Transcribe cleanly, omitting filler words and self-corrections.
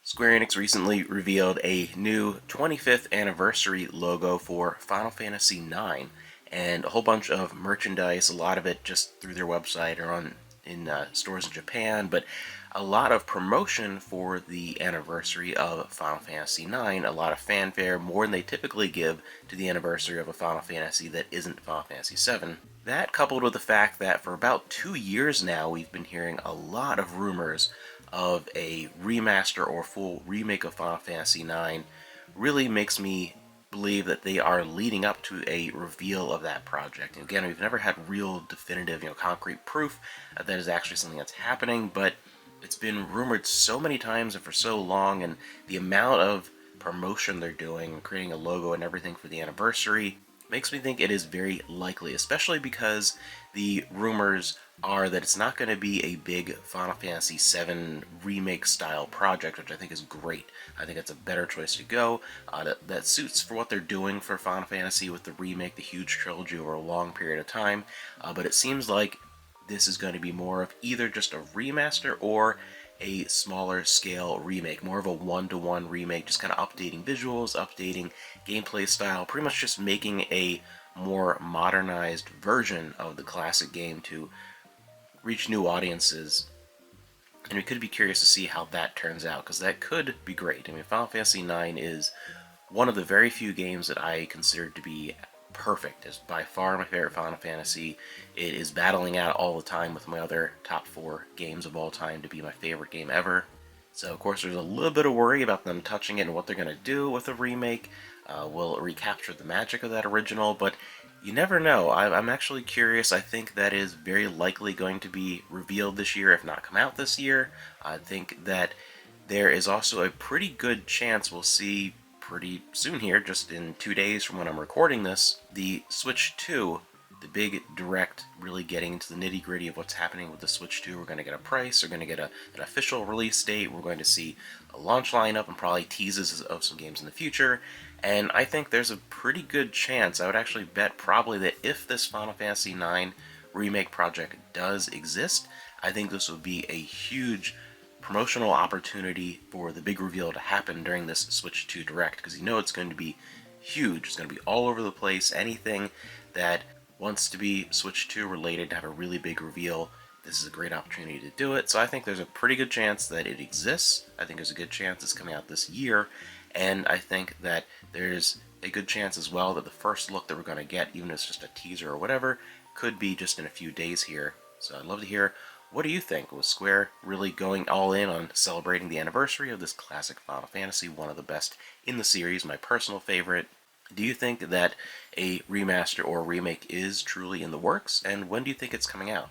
Square Enix recently revealed a new 25th anniversary logo for Final Fantasy IX, and a whole bunch of merchandise, a lot of it just through their website or in stores in Japan, but a lot of promotion for the anniversary of Final Fantasy IX, a lot of fanfare, more than they typically give to the anniversary of a Final Fantasy that isn't Final Fantasy VII. That, coupled with the fact that for about 2 years now, we've been hearing a lot of rumors of a remaster or full remake of Final Fantasy IX, really makes me believe that they are leading up to a reveal of that project. And again, we've never had real definitive, concrete proof that is actually something that's happening, but it's been rumored so many times and for so long, and the amount of promotion they're doing, creating a logo and everything for the anniversary, makes me think it is very likely, especially because the rumors are that it's not going to be a big Final Fantasy VII remake style project, which I think is great. I think it's a better choice to go. That suits for what they're doing for Final Fantasy with the remake, the huge trilogy over a long period of time. But it seems like this is going to be more of either just a remaster or a smaller scale remake, more of a one-to-one remake, just kind of updating visuals, updating gameplay style, pretty much just making a more modernized version of the classic game to reach new audiences. And we could be curious to see how that turns out, because that could be great. I mean, Final Fantasy IX is one of the very few games that I consider to be perfect. It's by far my favorite Final Fantasy. It is battling out all the time with my other top 4 games of all time to be my favorite game ever. So, of course, there's a little bit of worry about them touching it and what they're going to do with a remake. Will it recapture the magic of that original? But you never know. I'm actually curious. I think that is very likely going to be revealed this year, if not come out this year. I think that there is also a pretty good chance we'll see pretty soon here, just in 2 days from when I'm recording this, the Switch 2, the big direct, really getting into the nitty gritty of what's happening with the Switch 2. We're going to get a price, we're going to get an official release date, we're going to see a launch lineup and probably teases of some games in the future. And I think there's a pretty good chance, I would actually bet probably, that if this Final Fantasy IX remake project does exist, I think this would be a huge promotional opportunity for the big reveal to happen during this Switch 2 Direct, because you know it's going to be huge. It's going to be all over the place. Anything that wants to be Switch 2 related to have a really big reveal, this is a great opportunity to do it. So I think there's a pretty good chance that it exists. I think there's a good chance it's coming out this year. And I think that there's a good chance as well that the first look that we're going to get, even if it's just a teaser or whatever, could be just in a few days here. So I'd love to hear, what do you think? Was Square really going all in on celebrating the anniversary of this classic Final Fantasy, one of the best in the series, my personal favorite? Do you think that a remaster or remake is truly in the works, and when do you think it's coming out?